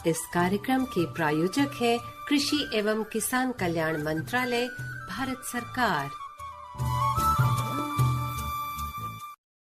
इस कार्यक्रम के प्रायोजक है कृषि एवं किसान कल्याण मंत्रालय, भारत सरकार।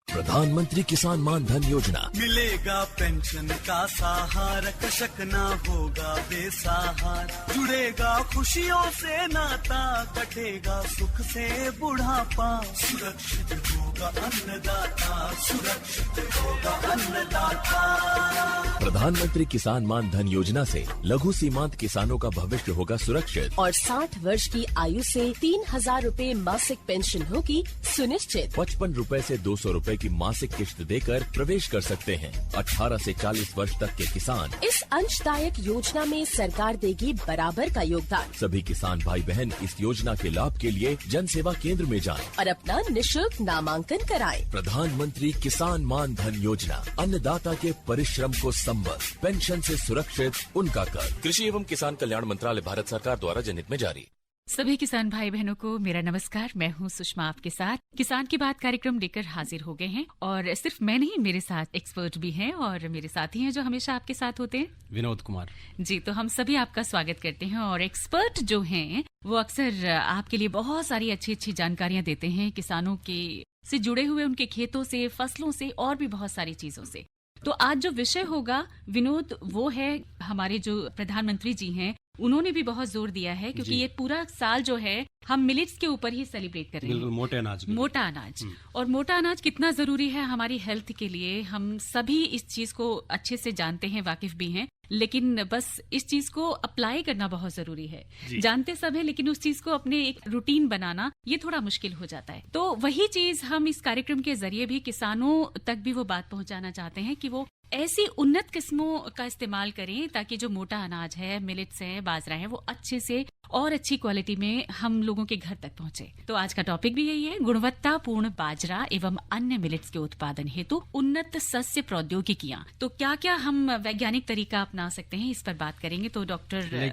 प्रधानमंत्री किसान मान धन योजना। मिलेगा पेंशन का सहारा, कृषक ना होगा बेसहारा। जुड़ेगा खुशियों से नाता, कटेगा सुख से बुढ़ापा। सुरक्षित होगा अन्नदाता, सुरक्षित होगा अन्नदाता। प्रधानमंत्री किसान मान धन योजना से लघु सीमांत किसानों का भविष्य होगा सुरक्षित और 60 वर्ष की आयु से 3,000 रूपए मासिक पेंशन होगी सुनिश्चित। 55 रूपए से 200 रूपए की मासिक किश्त देकर प्रवेश कर सकते हैं। 18 से 40 वर्ष तक के किसान इस अंशदायक योजना में सरकार देगी बराबर का योगदान। सभी किसान भाई बहन इस योजना के लाभ के लिए जन सेवा केंद्र में जाएं और अपना निशुल्क नामांकन कराएं। प्रधानमंत्री किसान मान धन योजना, अन्नदाता के परिश्रम को संबल, पेंशन से सुरक्षित उनका कर। कृषि एवं किसान कल्याण मंत्रालय, भारत सरकार द्वारा जनहित में जारी। सभी किसान भाई बहनों को मेरा नमस्कार। मैं हूं सुषमा, आपके साथ किसान की बात कार्यक्रम लेकर हाजिर हो गए हैं। और सिर्फ मैं नहीं, मेरे साथ एक्सपर्ट भी हैं और मेरे साथी हैं जो हमेशा आपके साथ होते हैं, विनोद कुमार जी। तो हम सभी आपका स्वागत करते हैं। और एक्सपर्ट जो हैं वो अक्सर आपके लिए बहुत सारी अच्छी अच्छी जानकारियां देते हैं, किसानों के से जुड़े हुए, उनके खेतों से, फसलों से और भी बहुत सारी चीजों से। तो आज जो विषय होगा विनोद, वो है हमारे जो प्रधानमंत्री जी हैं, उन्होंने भी बहुत जोर दिया है, क्योंकि ये पूरा साल जो है हम मिलेट्स के ऊपर ही सेलिब्रेट कर रहे हैं। बिल्कुल, मोटे अनाज। मोटा अनाज। और मोटा अनाज कितना जरूरी है हमारी हेल्थ के लिए, हम सभी इस चीज को अच्छे से जानते हैं, वाकिफ भी हैं। लेकिन बस इस चीज को अप्लाई करना बहुत जरूरी है। जानते सब है, लेकिन उस चीज को अपने एक रूटीन बनाना ये थोड़ा मुश्किल हो जाता है। तो वही चीज हम इस कार्यक्रम के जरिए भी किसानों तक भी वो बात पहुंचाना चाहते हैं कि वो ऐसी उन्नत किस्मों का इस्तेमाल करें ताकि जो मोटा अनाज है, मिलेट्स है, बाजरा है, वो अच्छे से और अच्छी क्वालिटी में हम लोगों के घर तक पहुंचे। तो आज का टॉपिक भी यही है, गुणवत्तापूर्ण बाजरा एवं अन्य मिलेट्स के उत्पादन हेतु उन्नत सस्य प्रौद्योगिकियां। तो क्या क्या हम वैज्ञानिक तरीका अपना सकते हैं, इस पर बात करेंगे। तो डॉक्टर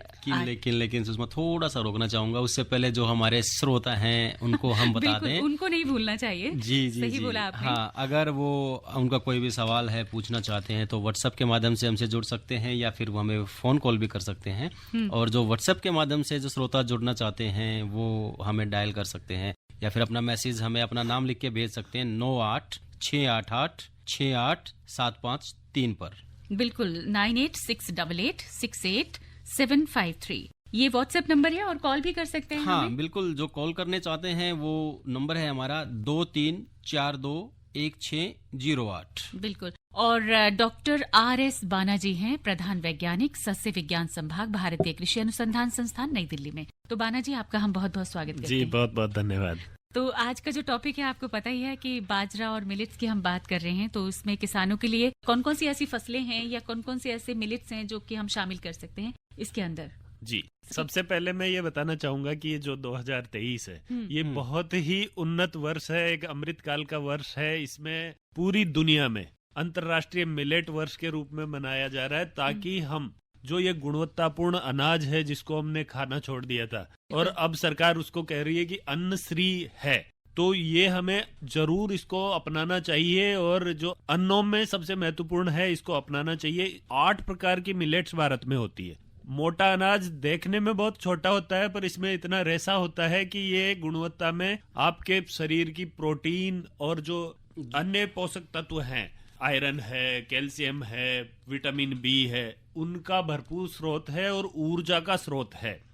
लेकिन सुषमा, थोड़ा सा रोकना चाहूंगा। उससे पहले जो हमारे श्रोता हैं उनको हम बता दें, उनको नहीं भूलना चाहिए। जी जी सही बोला आपने। हाँ, अगर वो उनका कोई भी सवाल है, पूछना चाहते हैं तो व्हाट्सएप के माध्यम से हमसे जुड़ सकते हैं, या फिर वो हमें फोन कॉल भी कर सकते हैं। और जो व्हाट्सएप के माध्यम से जो श्रोता जुड़ना चाहते हैं वो हमें डायल कर सकते हैं, या फिर अपना मैसेज हमें अपना नाम लिख के भेज सकते हैं 9868886853 पर। बिल्कुल, 9868868753 ये व्हाट्सएप नंबर है। और कॉल भी कर सकते हैं। हाँ बिल्कुल, जो कॉल करने चाहते हैं वो नंबर है हमारा 23421608। बिल्कुल। और डॉक्टर RS बाना जी हैं, प्रधान वैज्ञानिक, सस्य विज्ञान संभाग, भारतीय कृषि अनुसंधान संस्थान, नई दिल्ली में। तो बाना जी, आपका हम बहुत बहुत स्वागत करते हैं। जी, बहुत बहुत धन्यवाद। तो आज का जो टॉपिक है, आपको पता ही है कि बाजरा और मिलेट्स की हम बात कर रहे हैं। तो इसमें किसानों के लिए कौन कौन सी ऐसी फसलें हैं या कौन कौन से ऐसे मिलेट्स हैं जो कि हम शामिल कर सकते हैं इसके अंदर? जी, सबसे पहले मैं ये बताना चाहूंगा कि ये जो 2023 है, ये बहुत ही उन्नत वर्ष है, एक अमृतकाल का वर्ष है। इसमें पूरी दुनिया में अंतर्राष्ट्रीय मिलेट वर्ष के रूप में मनाया जा रहा है, ताकि हम जो ये गुणवत्तापूर्ण अनाज है जिसको हमने खाना छोड़ दिया था, और अब सरकार उसको कह रही है कि अन्न श्री है, तो ये हमें जरूर इसको अपनाना चाहिए। और जो अन्नों में सबसे महत्वपूर्ण है, इसको अपनाना चाहिए। 8 प्रकार की मिलेट्स भारत में होती है। मोटा अनाज देखने में बहुत छोटा होता है, पर इसमें इतना रेसा होता है कि ये गुणवत्ता में आपके शरीर की प्रोटीन और जो अन्य पोषक तत्व हैं, आयरन है, कैल्शियम है, विटामिन बी है, उनका भरपूर स्रोत है और ऊर्जा का स्रोत है।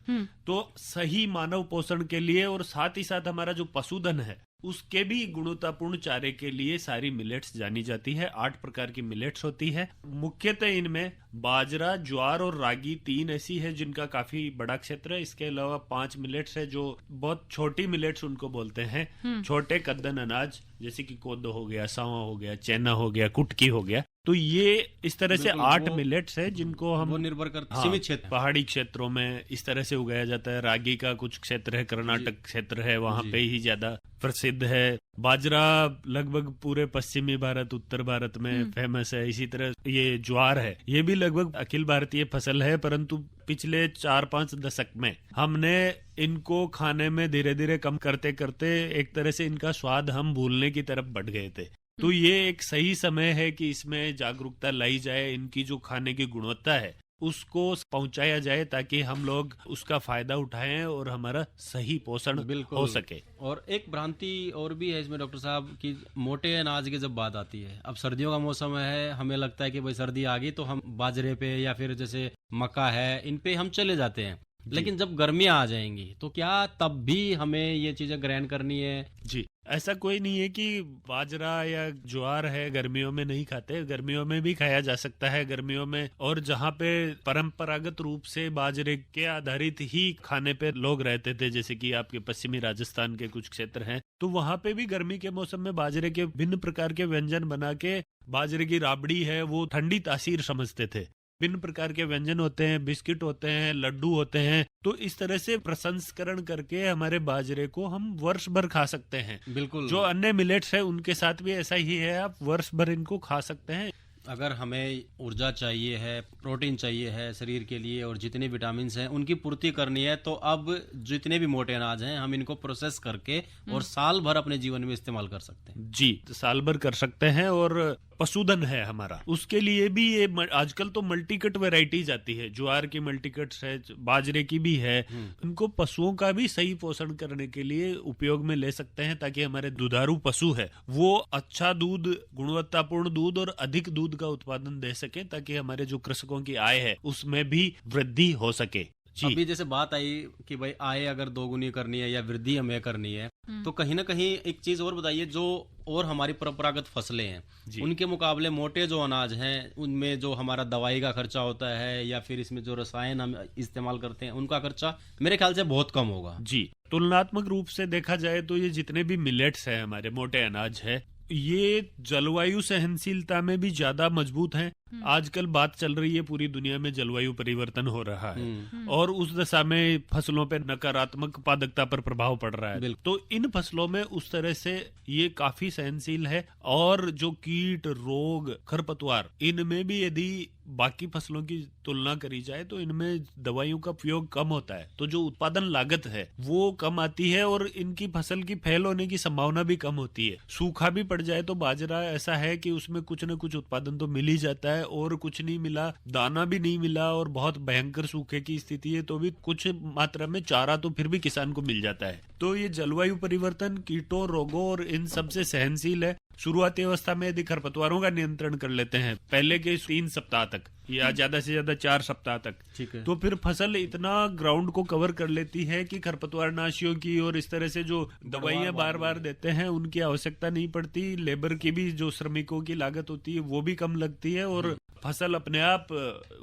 तो सही मानव पोषण के लिए और साथ ही साथ हमारा जो पशुधन है उसके भी गुणवत्तापूर्ण चारे के लिए सारी मिलेट्स जानी जाती है। 8 प्रकार की मिलेट्स होती है। मुख्यतः इनमें बाजरा, ज्वार और रागी 3 ऐसी है जिनका काफी बड़ा क्षेत्र है। इसके अलावा 5 मिलेट्स है जो बहुत छोटी मिलेट्स उनको बोलते हैं, छोटे कद्दन अनाज, जैसे कि कोदो हो गया, सावा हो गया, चेना हो गया, कुटकी हो गया। तो ये इस तरह से 8 मिलेट्स है जिनको हम निर्भर करते सीमित क्षेत्र, पहाड़ी क्षेत्रों में इस तरह से उगाया जाता है। रागी का कुछ क्षेत्र है, कर्नाटक क्षेत्र है, वहाँ पे ही ज्यादा प्रसिद्ध है। बाजरा लगभग पूरे पश्चिमी भारत, उत्तर भारत में फेमस है। इसी तरह ये ज्वार है, ये भी लगभग अखिल भारतीय फसल है, परंतु पिछले 4-5 दशक में हमने इनको खाने में धीरे धीरे कम करते करते एक तरह से इनका स्वाद हम भूलने की तरफ बढ़ गए थे। तो ये एक सही समय है कि इसमें जागरूकता लाई जाए। इनकी जो खाने की गुणवत्ता है उसको पहुंचाया जाए ताकि हम लोग उसका फायदा उठाएं और हमारा सही पोषण हो सके। और एक भ्रांति और भी है इसमें डॉक्टर साहब कि मोटे अनाज की जब बात आती है, अब सर्दियों का मौसम है, हमें लगता है कि भाई सर्दी आ गई तो हम बाजरे पे या फिर जैसे मक्का है इन पे हम चले जाते हैं, लेकिन जब गर्मियां आ जाएंगी तो क्या तब भी हमें ये चीजें ग्रहण करनी है? जी, ऐसा कोई नहीं है कि बाजरा या ज्वार है गर्मियों में नहीं खाते, गर्मियों में भी खाया जा सकता है गर्मियों में। और जहाँ पे परंपरागत रूप से बाजरे के आधारित ही खाने पे लोग रहते थे, जैसे कि आपके पश्चिमी राजस्थान के कुछ क्षेत्र हैं, तो वहाँ पे भी गर्मी के मौसम में बाजरे के भिन्न प्रकार के व्यंजन बना के, बाजरे की राबड़ी है वो ठंडी तासीर समझते थे। भिन्न प्रकार के व्यंजन होते हैं, बिस्किट होते हैं, लड्डू होते हैं, तो इस तरह से प्रसंस्करण करके हमारे बाजरे को हम वर्ष भर खा सकते हैं। बिल्कुल, जो अन्य मिलेट्स है उनके साथ भी ऐसा ही है, आप वर्ष भर इनको खा सकते हैं। अगर हमें ऊर्जा चाहिए है, प्रोटीन चाहिए है शरीर के लिए और जितने विटामिन हैं उनकी पूर्ति करनी है, तो अब जितने भी मोटे अनाज हैं हम इनको प्रोसेस करके और साल भर अपने जीवन में इस्तेमाल कर सकते हैं। जी, साल भर कर सकते हैं। और पशुधन है हमारा, उसके लिए भी ये आजकल तो मल्टीकट वैरायटीज आती है, ज्वार की मल्टीकट्स है, बाजरे की भी है, इनको पशुओं का भी सही पोषण करने के लिए उपयोग में ले सकते हैं ताकि हमारे दुधारू पशु है वो अच्छा दूध, गुणवत्तापूर्ण दूध और अधिक दूध का उत्पादन दे सके, ताकि हमारे जो कृषकों की आय है उसमें भी वृद्धि हो सके। अभी जैसे बात आई कि भाई आय अगर दोगुनी करनी है या वृद्धि हमें करनी है, तो कहीं ना कहीं एक चीज और बताइए, जो और हमारी परंपरागत फसलें हैं उनके मुकाबले मोटे जो अनाज हैं उनमें जो हमारा दवाई का खर्चा होता है या फिर इसमें जो रसायन हम इस्तेमाल करते हैं उनका खर्चा मेरे ख्याल से बहुत कम होगा। जी, तुलनात्मक रूप से देखा जाए तो ये जितने भी मिलेट्स हैं, हमारे मोटे अनाज है, ये जलवायु सहनशीलता में भी ज्यादा मजबूत हैं। आजकल बात चल रही है पूरी दुनिया में जलवायु परिवर्तन हो रहा है और उस दशा में फसलों पे नकारात्मक उत्पादकता पर प्रभाव पड़ रहा है, तो इन फसलों में उस तरह से ये काफी सहनशील है। और जो कीट, रोग, खरपतवार, इनमें भी यदि बाकी फसलों की तुलना करी जाए तो इनमें दवाइयों का उपयोग कम होता है, तो जो उत्पादन लागत है वो कम आती है और इनकी फसल की फैल होने की संभावना भी कम होती है। सूखा भी पड़ जाए तो बाजरा ऐसा है कि उसमें कुछ न कुछ उत्पादन तो मिल ही जाता है, और कुछ नहीं मिला, दाना भी नहीं मिला और बहुत भयंकर सूखे की स्थिति है तो भी कुछ मात्रा में चारा तो फिर भी किसान को मिल जाता है। तो ये जलवायु परिवर्तन, कीटों, रोगों और इन सब से सहनशील है। शुरुआती अवस्था में यदि खरपतवारों का नियंत्रण कर लेते हैं पहले के 3 सप्ताह तक या ज्यादा से ज्यादा 4 सप्ताह तक, ठीक है, तो फिर फसल इतना ग्राउंड को कवर कर लेती है कि खरपतवार नाशियों की और इस तरह से जो दवाइयां बार बार देते हैं उनकी आवश्यकता नहीं पड़ती। लेबर की भी जो श्रमिकों की लागत होती है वो भी कम लगती है और फसल अपने आप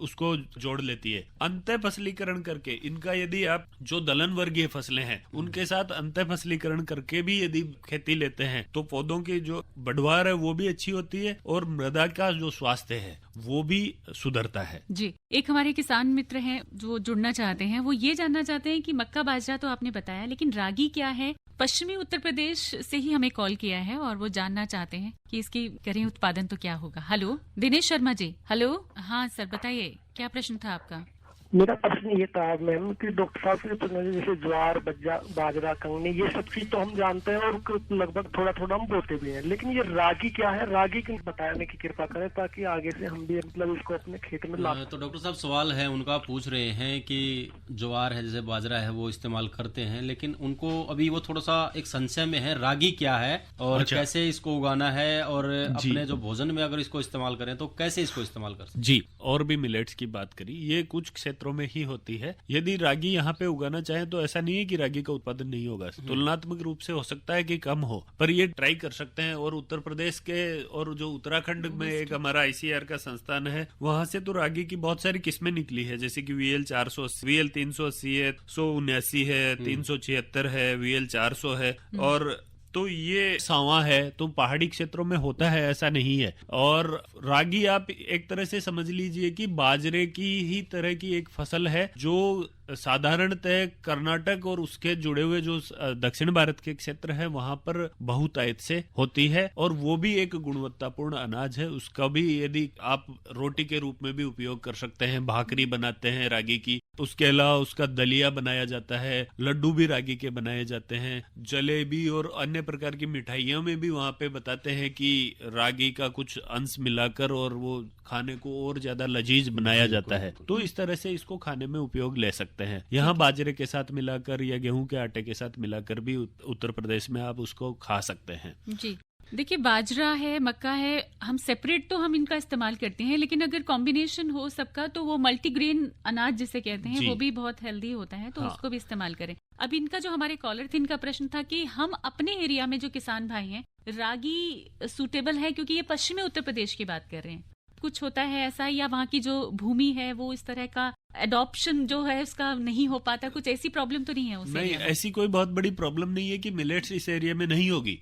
उसको जोड़ लेती है। अंतः फसलीकरण करके इनका यदि आप जो दलहन वर्गीय फसलें हैं उनके साथ अंतः फसलीकरण करके भी यदि खेती लेते हैं तो पौधों की जो बढ़वार है वो भी अच्छी होती है और मृदा का जो स्वास्थ्य है वो भी सुधरता है। जी, एक हमारे किसान मित्र हैं जो जुड़ना चाहते हैं, वो ये जानना चाहते हैं कि मक्का बाजरा तो आपने बताया, लेकिन रागी क्या है? पश्चिमी उत्तर प्रदेश से ही हमें कॉल किया है और वो जानना चाहते हैं कि इसकी करें उत्पादन तो क्या होगा। हेलो, दिनेश शर्मा जी। हेलो, हाँ सर, बताइए क्या प्रश्न था आपका? मेरा प्रश्न ये था मैम कि डॉक्टर साहब से पूछना, जैसे ज्वार, बाजरा, कंगनी, ये सब चीज तो हम जानते हैं और लगभग थोड़ा थोड़ा हम बोते भी हैं, लेकिन ये रागी क्या है? रागी की बताने की कृपा करें ताकि आगे से हम भी मतलब इसको अपने खेत में ला। तो डॉक्टर साहब सवाल है उनका, पूछ रहे हैं कि ज्वार है जैसे बाजरा है वो इस्तेमाल करते हैं, लेकिन उनको अभी वो थोड़ा सा एक संशय में है, रागी क्या है और कैसे इसको उगाना है और अपने जो भोजन में अगर इसको इस्तेमाल करें तो कैसे इसको इस्तेमाल कर सकते? जी, और भी मिलेट्स की बात करी, ये कुछ क्षेत्रों में ही होती है। यदि रागी यहाँ पे उगाना चाहे तो ऐसा नहीं है कि रागी का उत्पादन नहीं होगा, तुलनात्मक रूप से हो सकता है कि कम हो, पर ये ट्राई कर सकते हैं। और उत्तर प्रदेश के और जो उत्तराखंड में एक हमारा ICAR का संस्थान है, वहां से तो रागी की बहुत सारी किस्में निकली है, जैसे कि VL 480, VL 380 है, 179 है, 376 है, VL 400 है, और तो ये सांवा है, तो पहाड़ी क्षेत्रों में होता है, ऐसा नहीं है। और रागी आप एक तरह से समझ लीजिए कि बाजरे की ही तरह की एक फसल है जो साधारणतः कर्नाटक और उसके जुड़े हुए जो दक्षिण भारत के क्षेत्र है वहां पर बहुतायत से होती है और वो भी एक गुणवत्तापूर्ण अनाज है। उसका भी यदि आप रोटी के रूप में भी उपयोग कर सकते हैं, भाकरी बनाते हैं रागी की, उसके अलावा उसका दलिया बनाया जाता है, लड्डू भी रागी के बनाए जाते हैं, जलेबी और अन्य प्रकार की मिठाइयों में भी वहाँ पे बताते हैं कि रागी का कुछ अंश मिलाकर और वो खाने को और ज्यादा लजीज बनाया जाता है। तो इस तरह से इसको खाने में उपयोग ले सकते हैं। यहाँ बाजरे के साथ मिलाकर या गेहूं के आटे के साथ मिलाकर भी उत्तर प्रदेश में आप उसको खा सकते हैं। जी देखिए, बाजरा है, मक्का है, हम सेपरेट तो हम इनका इस्तेमाल करते हैं, लेकिन अगर कॉम्बिनेशन हो सबका तो वो मल्टीग्रेन अनाज जिसे कहते हैं वो भी बहुत हेल्दी होता है, तो उसको भी इस्तेमाल करें। अब इनका जो हमारे कॉलर थे, इनका प्रश्न था कि हम अपने एरिया में जो किसान भाई हैं, रागी सूटेबल है क्योंकि ये पश्चिमी उत्तर प्रदेश की बात कर रहे हैं, कुछ होता है ऐसा, या वहाँ की जो भूमि है वो इस तरह का एडॉप्शन जो है उसका नहीं हो पाता, कुछ ऐसी प्रॉब्लम तो नहीं है उस नहीं, ऐसी कोई बहुत बड़ी प्रॉब्लम नहीं है कि मिलेट्स इस एरिया में नहीं होगी।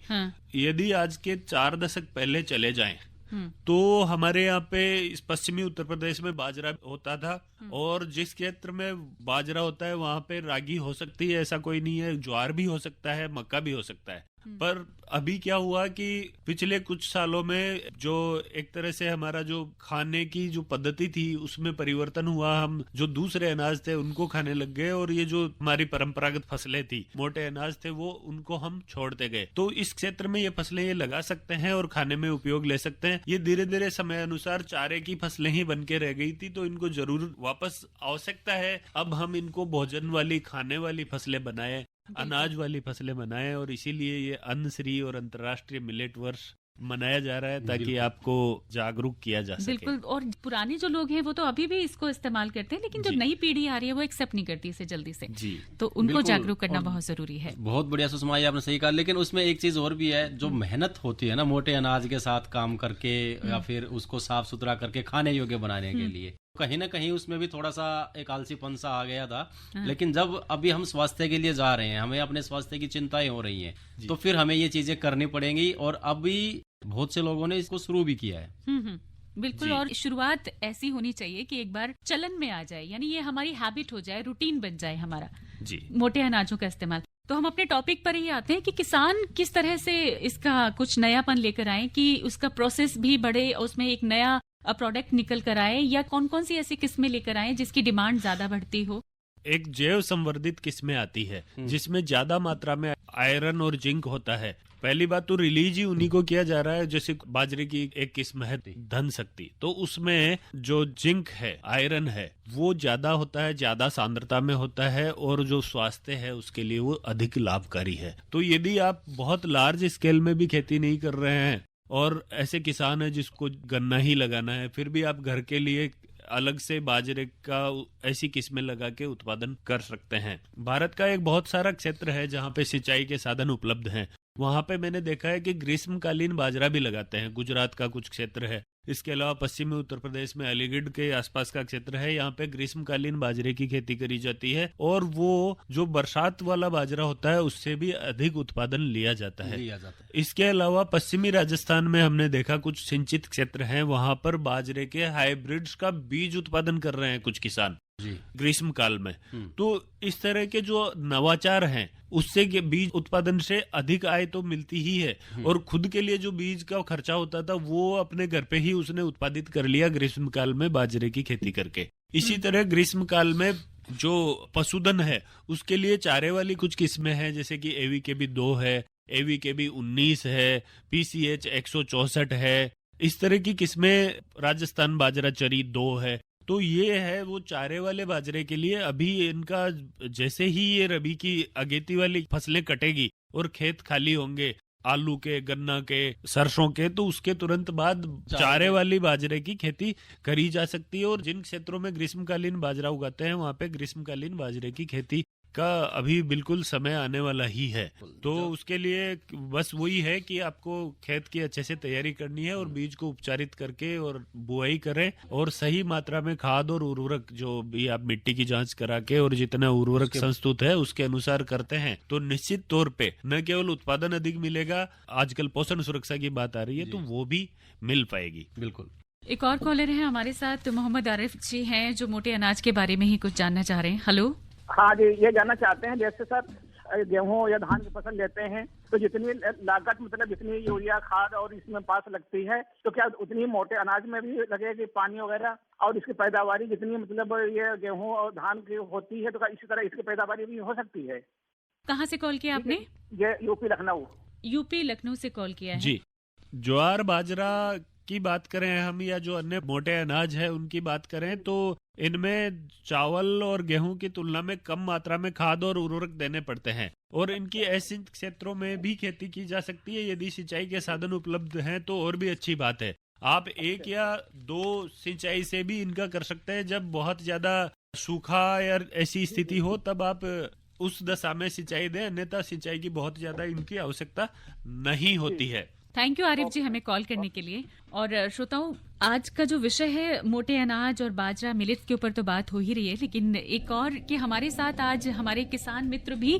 यदि आज के 4 दशक पहले चले जाएं तो हमारे यहाँ पे इस पश्चिमी उत्तर प्रदेश में बाजरा होता था, और जिस क्षेत्र में बाजरा होता है वहाँ पे रागी हो सकती है, ऐसा कोई नहीं है, ज्वार भी हो सकता है, मक्का भी हो सकता है। पर अभी क्या हुआ कि पिछले कुछ सालों में जो एक तरह से हमारा जो खाने की जो पद्धति थी उसमें परिवर्तन हुआ, हम जो दूसरे अनाज थे उनको खाने लग गए, और ये जो हमारी परंपरागत फसलें थी, मोटे अनाज थे, वो उनको हम छोड़ते गए। तो इस क्षेत्र में ये फसलें ये लगा सकते हैं और खाने में उपयोग ले सकते हैं। ये धीरे धीरे समय अनुसार चारे की फसलें ही बन के रह गई थी, तो इनको जरूर वापस आवश्यकता है अब हम इनको भोजन वाली, खाने वाली फसलें बनाए, अनाज वाली फसलें बनाएं, और इसीलिए ये अन्न श्री और अंतर्राष्ट्रीय मिलेट वर्ष मनाया जा रहा है ताकि आपको जागरूक किया जा सके। बिल्कुल, और पुराने जो लोग हैं वो तो अभी भी इसको इस्तेमाल करते हैं, लेकिन जो नई पीढ़ी आ रही है वो एक्सेप्ट नहीं करती इसे जल्दी से जी। तो उनको जागरूक करना बहुत जरूरी है। बहुत बढ़िया सुषमा, आपने सही कहा, लेकिन उसमें एक चीज और भी है, जो मेहनत होती है ना मोटे अनाज के साथ काम करके या फिर उसको साफ सुथरा करके खाने योग्य बनाने के लिए, कहीं ना कहीं उसमें भी थोड़ा सा एक आलसीपन सा आ गया था। लेकिन जब अभी हम स्वास्थ्य के लिए जा रहे हैं, हमें अपने स्वास्थ्य की चिंताएं हो रही हैं, तो फिर हमें ये चीजें करनी पड़ेंगी, और अभी बहुत से लोगों ने इसको शुरू भी किया है। बिल्कुल, और शुरुआत ऐसी होनी चाहिए कि एक बार चलन में आ जाए, यानी ये हमारी हैबिट हो जाए, रूटीन बन जाए हमारा जी, मोटे अनाजों का इस्तेमाल। तो हम अपने टॉपिक पर ही आते हैं कि किसान किस तरह से इसका कुछ नयापन लेकर आए कि उसका प्रोसेस भी बढ़े, उसमें एक नया प्रोडक्ट निकल कर आए, या कौन कौन सी ऐसी किस्में लेकर आए जिसकी डिमांड ज्यादा बढ़ती हो। एक जैव संवर्धित किस्में आती है जिसमें ज्यादा मात्रा में आयरन और जिंक होता है। पहली बात तो रिलीज ही उन्हीं को किया जा रहा है, जैसे बाजरे की एक किस्म है धन शक्ति, तो उसमें जो जिंक है, आयरन है, वो ज्यादा होता है, ज्यादा सांद्रता में होता है, और जो स्वास्थ्य है उसके लिए वो अधिक लाभकारी है। तो यदि आप बहुत लार्ज स्केल में भी खेती नहीं कर रहे हैं और ऐसे किसान है जिसको गन्ना ही लगाना है, फिर भी आप घर के लिए अलग से बाजरे का ऐसी किस्में लगा के उत्पादन कर सकते हैं। भारत का एक बहुत सारा क्षेत्र है जहाँ पे सिंचाई के साधन उपलब्ध हैं। वहाँ पे मैंने देखा है कि ग्रीष्मकालीन बाजरा भी लगाते हैं। गुजरात का कुछ क्षेत्र है, इसके अलावा पश्चिमी उत्तर प्रदेश में अलीगढ़ के आसपास का क्षेत्र है, यहाँ पे ग्रीष्मकालीन बाजरे की खेती करी जाती है, और वो जो बरसात वाला बाजरा होता है उससे भी अधिक उत्पादन लिया जाता है। इसके अलावा पश्चिमी राजस्थान में हमने देखा कुछ सिंचित क्षेत्र हैं, वहां पर बाजरे के हाइब्रिड्स का बीज उत्पादन कर रहे हैं कुछ किसान ग्रीष्म काल में। तो इस तरह के जो नवाचार हैं उससे बीज उत्पादन से अधिक आय तो मिलती ही है, और खुद के लिए जो बीज का खर्चा होता था वो अपने घर पे ही उसने उत्पादित कर लिया ग्रीष्म काल में बाजरे की खेती करके। इसी तरह ग्रीष्म काल में जो पशुधन है उसके लिए चारे वाली कुछ किस्में हैं, जैसे कि AVKB 2 है, AVKB 19 है, PCH 164 है, इस तरह की किस्में, राजस्थान बाजरा चरी 2 है। तो ये है वो चारे वाले बाजरे के लिए। अभी इनका जैसे ही ये रबी की अगेती वाली फसलें कटेगी और खेत खाली होंगे आलू के, गन्ना के, सरसों के, तो उसके तुरंत बाद चारे वाली बाजरे की खेती करी जा सकती है। और जिन क्षेत्रों में ग्रीष्मकालीन बाजरा उगाते हैं वहाँ पे ग्रीष्मकालीन बाजरे की खेती का अभी बिल्कुल समय आने वाला ही है। तो उसके लिए बस वही है कि आपको खेत की अच्छे से तैयारी करनी है और बीज को उपचारित करके और बुआई करें, और सही मात्रा में खाद और उर्वरक जो भी आप मिट्टी की जांच करा के और जितना उर्वरक संस्तुत है उसके अनुसार करते हैं तो निश्चित तौर पे न केवल उत्पादन अधिक मिलेगा, आजकल पोषण सुरक्षा की बात आ रही है तो वो भी मिल पाएगी। बिल्कुल। एक और कॉलर है हमारे साथ, मोहम्मद आरिफ जी हैं जो मोटे अनाज के बारे में ही कुछ जानना चाह रहे हैं। हेलो। हाँ जी, ये जानना चाहते हैं जैसे सर गेहूं या धान की फसल लेते हैं तो जितनी लागत मतलब जितनी यूरिया खाद और इसमें पास लगती है तो क्या उतनी मोटे अनाज में भी लगेगी पानी वगैरह, और इसकी पैदावारी जितनी मतलब ये गेहूं और धान की होती है तो क्या इसी तरह इसकी पैदावारी भी हो सकती है? कहाँ से कॉल किया आपने? ये यूपी लखनऊ। यूपी लखनऊ से कॉल किया है जी। ज्वार बाजरा की बात करें हम या जो अन्य मोटे अनाज है उनकी बात करें तो इनमें चावल और गेहूं की तुलना में कम मात्रा में खाद और उर्वरक देने पड़ते हैं और इनकी ऐसे क्षेत्रों में भी खेती की जा सकती है। यदि सिंचाई के साधन उपलब्ध हैं तो और भी अच्छी बात है। आप 1 या 2 सिंचाई से भी इनका कर सकते हैं। जब बहुत ज्यादा सूखा या ऐसी स्थिति हो तब आप उस दशा में सिंचाई दें, अन्यथा सिंचाई की बहुत ज्यादा इनकी आवश्यकता नहीं होती है। थैंक यू आरिफ जी हमें कॉल करने के लिए। और श्रोताओं, आज का जो विषय है मोटे अनाज और बाजरा मिलेट्स के ऊपर तो बात हो ही रही है, लेकिन एक और कि हमारे साथ आज हमारे किसान मित्र भी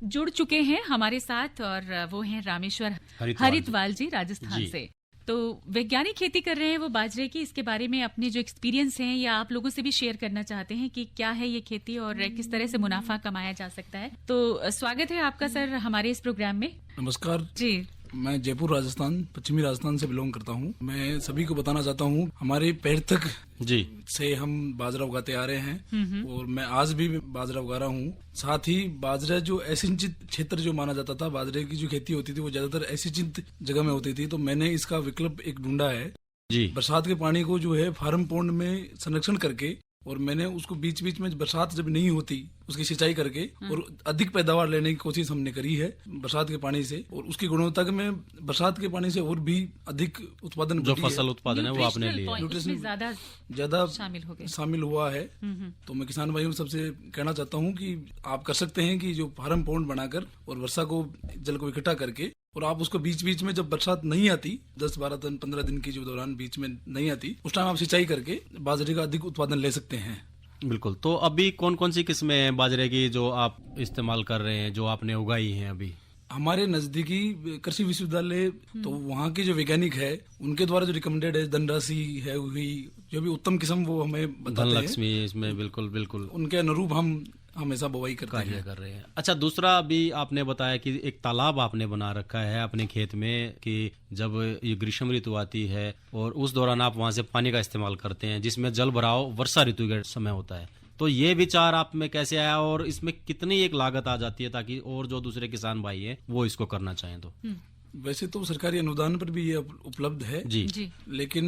जुड़ चुके हैं हमारे साथ और वो हैं रामेश्वर हरितवाल जी राजस्थान से। तो वैज्ञानिक खेती कर रहे हैं वो बाजरे की, इसके बारे में अपने जो एक्सपीरियंस हैं या आप लोगों से भी शेयर करना चाहते हैं कि क्या है ये खेती और किस तरह से मुनाफा कमाया जा सकता है। तो स्वागत है आपका सर हमारे इस प्रोग्राम में। नमस्कार जी। मैं जयपुर राजस्थान, पश्चिमी राजस्थान से बिलोंग करता हूँ। मैं सभी को बताना चाहता हूँ हमारे पैर तक जी से हम बाजरा उगाते आ रहे हैं और मैं आज भी बाजरा उगा रहा हूँ। साथ ही बाजरा जो असिंचित क्षेत्र जो माना जाता था, बाजरे की जो खेती होती थी वो ज्यादातर असिंचित जगह में होती थी, तो मैंने इसका विकल्प एक ढूंढा है जी। बरसात के पानी को जो है फार्म पॉन्ड में संरक्षण करके और मैंने उसको बीच बीच में बरसात जब नहीं होती उसकी सिंचाई करके और अधिक पैदावार लेने की कोशिश हमने करी है बरसात के पानी से, और उसकी गुणवत्ता में बरसात के पानी से और भी अधिक उत्पादन जो फसल उत्पादन है वो आपने लिया, न्यूट्रिशन ज्यादा शामिल हुआ है। तो मैं किसान भाइयों सबसे कहना चाहता हूँ कि आप कर सकते हैं कि जो फार्म पॉन्ड बनाकर और वर्षा को जल को इकट्ठा करके और आप उसको बीच बीच में जब बरसात नहीं आती 10-12 दिन 15 दिन की जो दौरान बीच में नहीं आती उस टाइम आप सिंचाई करके बाजरे का अधिक उत्पादन ले सकते हैं। बिल्कुल। तो अभी कौन कौन सी किस्में बाजरे की जो आप इस्तेमाल कर रहे हैं, जो आपने उगाई हैं अभी? हमारे नजदीकी कृषि विश्वविद्यालय तो वहाँ के जो वैज्ञानिक है उनके द्वारा जो रिकमेंडेड है धनराशि है हुई जो भी उत्तम किस्म वो हमें बताते हैं। धनलक्ष्मी इसमें बिल्कुल उनके अनुरूप हम हमेशा बुवाई करते हैं, कर रहे हैं। अच्छा, दूसरा अभी आपने बताया कि एक तालाब आपने बना रखा है अपने खेत में कि जब ये ग्रीष्म ऋतु आती है और उस दौरान आप वहां से पानी का इस्तेमाल करते हैं, जिसमें जल भराव वर्षा ऋतु के समय होता है। तो ये विचार आप में कैसे आया और इसमें कितनी एक लागत आ जाती है ताकि और जो दूसरे किसान भाई हैं वो इसको करना चाहें? तो वैसे तो सरकारी अनुदान पर भी ये उपलब्ध है जी, लेकिन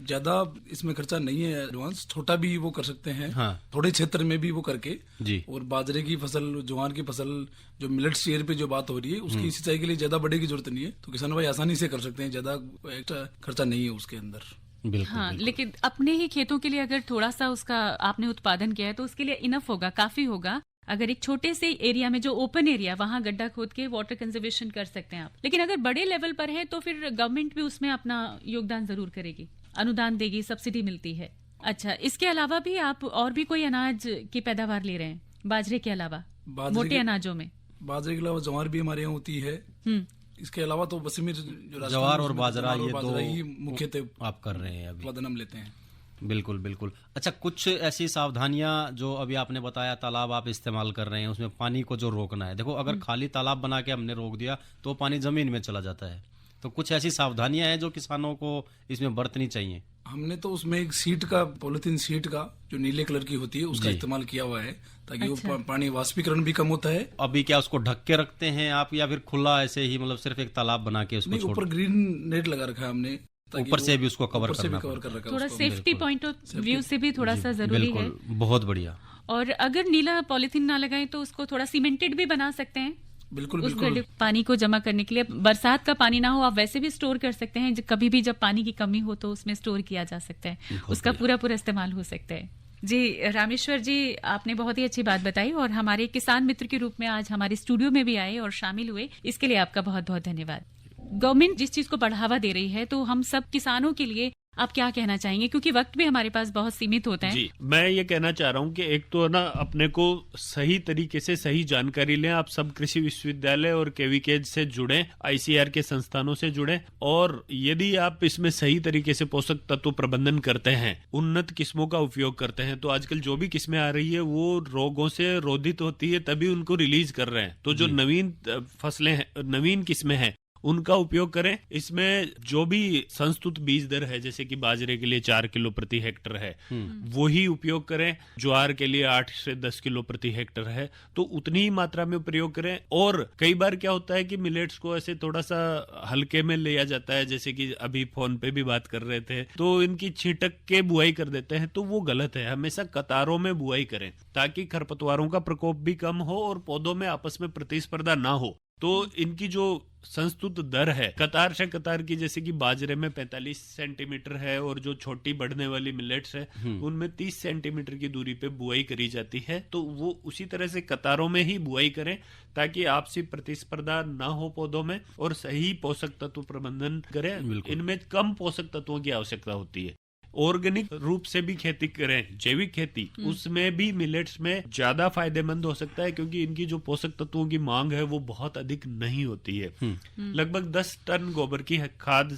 ज्यादा इसमें खर्चा नहीं है। एडवांस छोटा भी वो कर सकते हैं, हाँ। थोड़े क्षेत्र में भी वो करके जी। और बाजरे की फसल, ज्वार की फसल, जो मिलेट्स ईयर पे जो बात हो रही है उसकी सिंचाई के लिए ज्यादा बड़े की जरूरत नहीं है, तो किसान भाई आसानी से कर सकते हैं, ज्यादा एक्स्ट्रा खर्चा नहीं है उसके अंदर। बिल्कुल। लेकिन अपने ही खेतों के लिए अगर थोड़ा सा उसका आपने उत्पादन किया है तो उसके लिए इनफ होगा, काफी होगा। अगर एक छोटे से एरिया में जो ओपन एरिया वहां गड्ढा खोद के वाटर कंजर्वेशन कर सकते हैं आप। लेकिन अगर बड़े लेवल पर है तो फिर गवर्नमेंट भी उसमें अपना योगदान जरूर करेगी, अनुदान देगी, सब्सिडी मिलती है। अच्छा, इसके अलावा भी आप और भी कोई अनाज की पैदावार ले रहे हैं बाजरे के अलावा? मोटे अनाजों में बाजरे के अलावा ज्वार भी हमारे यहाँ होती है। इसके अलावा तो बसीमिर ज्वार और बाजरा ये दो मुख्यतः आप कर रहे हैं, उत्पादन हम लेते हैं। बिल्कुल। अच्छा, कुछ ऐसी सावधानियां जो अभी आपने बताया, तालाब आप इस्तेमाल कर रहे हैं उसमें पानी को जो रोकना है। देखो, अगर खाली तालाब बना के हमने रोक दिया तो पानी जमीन में चला जाता है, तो कुछ ऐसी सावधानियां हैं जो किसानों को इसमें बरतनी चाहिए। हमने तो उसमें एक सीट का, पॉलिथीन सीट का जो नीले कलर की होती है उसका इस्तेमाल किया हुआ है ताकि वो पानी वाष्पीकरण भी कम होता है। अभी क्या उसको ढक के रखते हैं आप या फिर खुला ऐसे ही, मतलब सिर्फ एक तालाब बना के उसको ऊपर ग्रीन नेट लगा रखा है हमने, ऊपर से भी उसको कवर कर रखा, थोड़ा सेफ्टी पॉइंट ऑफ व्यू से भी थोड़ा सा जरूरी है। बहुत बढ़िया। और अगर नीला पॉलिथीन ना लगाएं तो उसको थोड़ा सीमेंटेड भी बना सकते हैं। बिल्कुल। पानी को जमा करने के लिए बरसात का पानी ना हो, आप वैसे भी स्टोर कर सकते हैं। कभी भी जब पानी की कमी हो तो उसमें स्टोर किया जा सकता है, उसका पूरा इस्तेमाल हो सकता है। जी रामेश्वर जी, आपने बहुत ही अच्छी बात बताई और हमारे किसान मित्र के रूप में आज हमारे स्टूडियो में भी आए और शामिल हुए, इसके लिए आपका बहुत बहुत धन्यवाद। गवर्नमेंट जिस चीज को बढ़ावा दे रही है तो हम सब किसानों के लिए आप क्या कहना चाहेंगे, क्योंकि वक्त भी हमारे पास बहुत सीमित होता है। जी, मैं ये कहना चाह रहा हूँ कि एक तो ना अपने को सही तरीके से सही जानकारी लें। आप सब कृषि विश्वविद्यालय और केवीकेज से जुड़े, आईसीआर के संस्थानों से जुड़े, और यदि आप इसमें सही तरीके से पोषक तत्व प्रबंधन करते हैं, उन्नत किस्मों का उपयोग करते हैं, तो आजकल जो भी किस्में आ रही है वो रोगों से रोधित होती है, तभी उनको रिलीज कर रहे हैं। तो जो नवीन फसलें हैं, नवीन किस्में हैं, उनका उपयोग करें। इसमें जो भी संस्तुत बीज दर है, जैसे कि बाजरे के लिए 4 किलो प्रति हेक्टर है, वो ही उपयोग करें। ज्वार के लिए 8 से 10 किलो प्रति हेक्टर है, तो उतनी ही मात्रा में प्रयोग करें। और कई बार क्या होता है कि मिलेट्स को ऐसे थोड़ा सा हल्के में लिया जाता है, जैसे कि अभी फोन पे भी बात कर रहे थे, तो इनकी छींटक के बुआई कर देते हैं, तो वो गलत है। हमेशा कतारों में बुआई करें ताकि खरपतवारों का प्रकोप भी कम हो और पौधों में आपस में प्रतिस्पर्धा ना हो। तो इनकी जो संस्तुत दर है कतार से कतार की, जैसे कि बाजरे में 45 सेंटीमीटर है और जो छोटी बढ़ने वाली मिलेट्स है उनमें 30 सेंटीमीटर की दूरी पे बुआई करी जाती है। तो वो उसी तरह से कतारों में ही बुआई करें ताकि आपसी प्रतिस्पर्धा ना हो पौधों में, और सही पोषक तत्व प्रबंधन करें। इनमें कम पोषक तत्वों की आवश्यकता होती है। ऑर्गेनिक रूप से भी खेती करें, जैविक खेती, उसमें भी मिलेट्स में ज्यादा फायदेमंद हो सकता है, क्योंकि इनकी जो पोषक तत्वों की मांग है वो बहुत अधिक नहीं होती है। लगभग 10 टन गोबर की खाद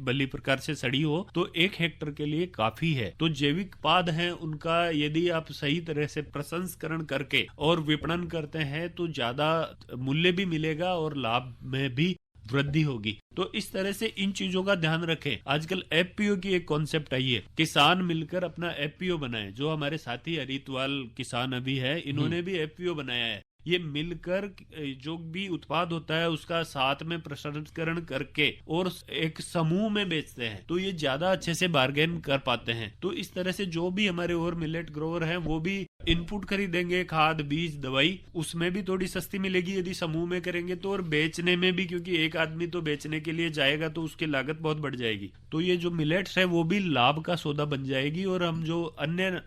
भली प्रकार से सड़ी हो तो 1 हेक्टर के लिए काफी है। तो जैविक पाद हैं, उनका यदि आप सही तरह से प्रसंस्करण करके और विपणन करते हैं तो ज्यादा मूल्य भी मिलेगा और लाभ में भी वृद्धि होगी। तो इस तरह से इन चीजों का ध्यान रखें। आजकल एफपीओ की एक कॉन्सेप्ट आई है, किसान मिलकर अपना एफपीओ बनाए। जो हमारे साथी हरितवाल किसान अभी है, इन्होंने भी एफपीओ बनाया है। ये मिलकर जो भी उत्पाद होता है उसका साथ में प्रसंस्करण करके और एक समूह में बेचते हैं, तो ये ज्यादा अच्छे से बार्गेन कर पाते हैं। तो इस तरह से जो भी हमारे और मिलेट ग्रोवर हैं वो भी इनपुट खरीदेंगे, खाद, बीज, दवाई, उसमें भी थोड़ी सस्ती मिलेगी यदि समूह में करेंगे तो, और बेचने में भी, क्योंकि एक आदमी तो बेचने के लिए जाएगा तो उसकी लागत बहुत बढ़ जाएगी। तो ये जो मिलेट्स है वो भी लाभ का सौदा बन जाएगी, और हम जो अन्य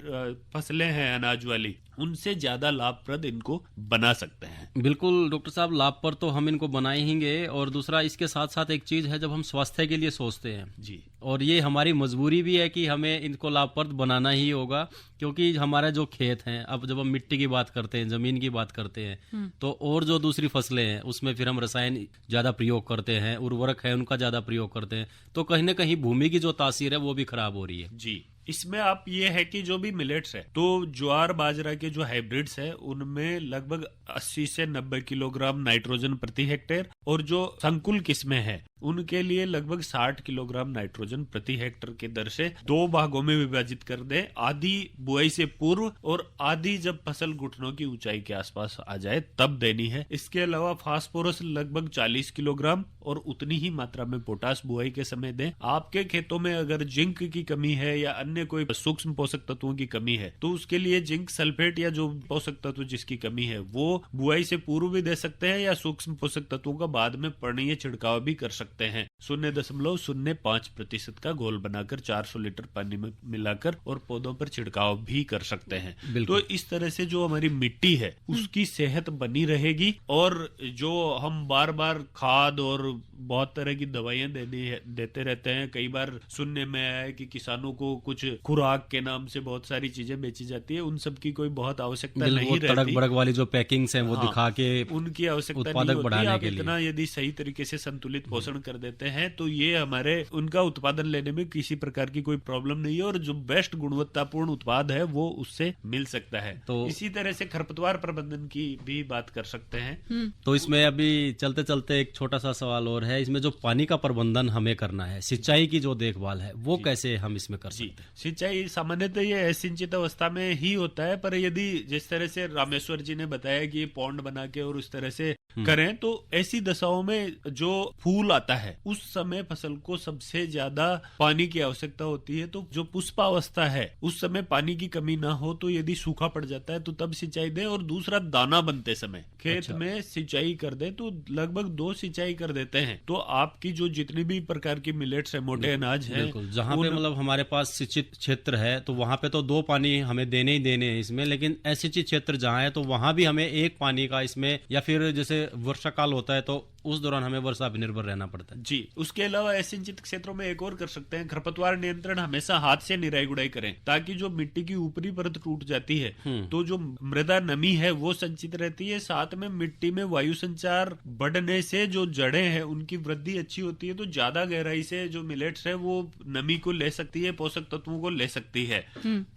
फसलें हैं अनाज वाली, उनसे ज्यादा लाभप्रद इनको बना सकते हैं। बिल्कुल डॉक्टर साहब, लाभ पर तो हम इनको बनाएंगे, और दूसरा इसके साथ साथ एक चीज है, जब हम स्वास्थ्य के लिए सोचते हैं जी, और ये हमारी मजबूरी भी है कि हमें इनको लाभप्रद बनाना ही होगा, क्योंकि हमारा जो खेत हैं, अब जब हम मिट्टी की बात करते हैं, जमीन की बात करते हैं, तो और जो दूसरी फसलें हैं उसमें फिर हम रसायन ज्यादा प्रयोग करते हैं, उर्वरक है उनका ज्यादा प्रयोग करते हैं, तो कहीं ना कहीं भूमि की जो तासीर है वो भी खराब हो रही है। जी, इसमें आप ये है कि जो भी मिलेट्स है, तो ज्वार बाजरा के जो हाइब्रिड्स है उनमें लगभग 80 से 90 किलोग्राम नाइट्रोजन प्रति हेक्टेयर, और जो संकुल किस्में हैं उनके लिए लगभग 60 किलोग्राम नाइट्रोजन प्रति हेक्टर के दर से 2 भागों में विभाजित कर दें, आधी बुआई से पूर्व और आधी जब फसल घुटनों की ऊंचाई के आसपास आ जाए तब देनी है। इसके अलावा फास्फोरस लगभग 40 किलोग्राम और उतनी ही मात्रा में पोटास बुआई के समय दें। आपके खेतों में अगर जिंक की कमी है या अन्य कोई सूक्ष्म पोषक तत्वों की कमी है तो उसके लिए जिंक सल्फेट या जो पोषक तत्व जिसकी कमी है वो बुआई से पूर्व भी दे सकते हैं, या सूक्ष्म पोषक तत्वों का बाद में पर्णीय छिड़काव भी कर सकते हैं। 0.05% का घोल बनाकर 400 लीटर पानी में मिलाकर और पौधों पर छिड़काव भी कर सकते हैं। तो इस तरह से जो हमारी मिट्टी है उसकी सेहत बनी रहेगी, और जो हम बार बार खाद और बहुत तरह की दवाइयां देते रहते हैं। कई बार सुनने में आया है कि किसानों को कुछ खुराक के नाम से बहुत सारी चीजें बेची जाती है, उन सब की कोई बहुत आवश्यकता नहीं रहती। तड़क भड़क वाली जो पैकिंग्स हैं वो दिखा के उनकी आवश्यकता नहीं होती। आप इतना यदि सही तरीके से संतुलित पोषण कर देते हैं तो ये हमारे उनका उत्पादन लेने में किसी प्रकार की कोई प्रॉब्लम नहीं है, और जो बेस्ट गुणवत्तापूर्ण उत्पाद है वो उससे मिल सकता है। तो इसी तरह से खरपतवार प्रबंधन की भी बात कर सकते हैं। तो इसमें अभी चलते चलते एक छोटा सा सवाल और है, इसमें जो पानी का प्रबंधन हमें करना है, सिंचाई की जो देखभाल है वो कैसे हम इसमें कर सकते हैं? सिंचाई सामान्यतः ये असिंचित अवस्था में ही होता है, पर यदि जिस तरह से रामेश्वर जी ने बताया कि पौंड बना के और उस तरह से करें तो ऐसी दशाओं में जो फूल आता है उस समय फसल को सबसे ज्यादा पानी की आवश्यकता होती है। तो जो पुष्पावस्था है उस समय पानी की कमी ना हो, तो यदि सूखा पड़ जाता है तो तब सिंचाई दें, और दूसरा दाना बनते समय खेत में सिंचाई कर दे तो लगभग 2 सिंचाई कर देते हैं। तो आपकी जो जितनी भी प्रकार की मिलेट्स है, मोटे अनाज है, जहाँ पे मतलब हमारे पास सिंचित क्षेत्र है तो वहाँ पे तो 2 पानी हमें देने ही देने हैं इसमें, लेकिन असिंचित क्षेत्र जहाँ है तो वहाँ भी हमें 1 पानी का इसमें, या फिर जैसे वर्षा काल होता है तो उस दौरान हमें वर्षा पर निर्भर रहना पड़ता है। जी, उसके अलावा असिंचित क्षेत्रों में एक और कर सकते हैं, खरपतवार नियंत्रण हमेशा हाथ से निराई गुड़ाई करें, ताकि जो मिट्टी की ऊपरी परत टूट जाती है तो जो मृदा नमी है वो संचित रहती है। साथ में मिट्टी में वायु संचार बढ़ने से जो जड़ें हैं उनकी वृद्धि अच्छी होती है, तो ज्यादा गहराई से जो मिलेट्स है वो नमी को ले सकती है, पोषक तत्वों को ले सकती है।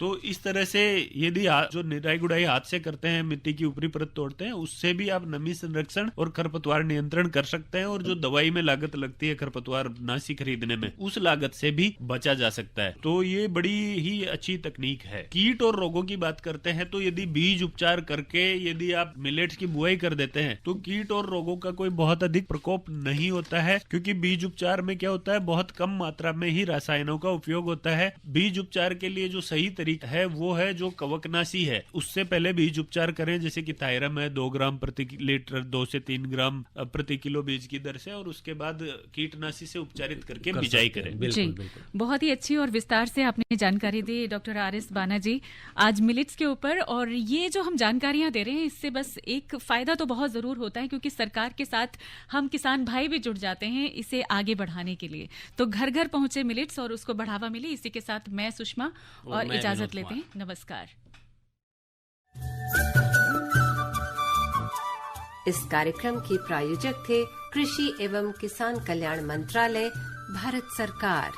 तो इस तरह से यदि जो निराई गुड़ाई हाथ से करते हैं, मिट्टी की ऊपरी परत तोड़ते हैं, उससे भी आप नमी संरक्षण और खरपतवार नियंत्रण कर सकते हैं। और जो दवाई में लागत लगती है खरपतवार नाशी खरीदने में, उस लागत से भी बचा जा सकता है। तो ये बड़ी ही अच्छी तकनीक है। कीट और रोगों की बात करते हैं तो यदि बीज उपचार करके यदि आप मिलेट्स की बुआई कर देते हैं तो कीट और रोगों का कोई बहुत अधिक प्रकोप नहीं होता है, क्योंकि बीज उपचार में क्या होता है, बहुत कम मात्रा में ही रसायनों का उपयोग होता है। बीज उपचार के लिए जो सही तरीका है वो है जो कवकनाशी है, उससे पहले बीज उपचार करें, जैसे कि थायरम है 2 ग्राम प्रति लीटर 2 से 3 ग्राम प्रति किलो बीज की दर से, और उसके बाद कीटनाशी से उपचारित करके बिजाई करें। बिल्कुल, बिल्कुल। बहुत ही अच्छी और विस्तार से आपने जानकारी दी डॉक्टर आर.एस. बाना जी आज मिलेट्स के ऊपर। और ये जो हम जानकारियां दे रहे हैं इससे बस एक फायदा तो बहुत जरूर होता है, क्योंकि सरकार के साथ हम किसान भाई भी जुड़ जाते हैं इसे आगे बढ़ाने के लिए। तो घर घर पहुंचे मिलेट्स और उसको बढ़ावा मिले। इसी के साथ मैं सुषमा और इजाजत लेते हैं। नमस्कार। इस कार्यक्रम के प्रायोजक थे कृषि एवं किसान कल्याण मंत्रालय, भारत सरकार।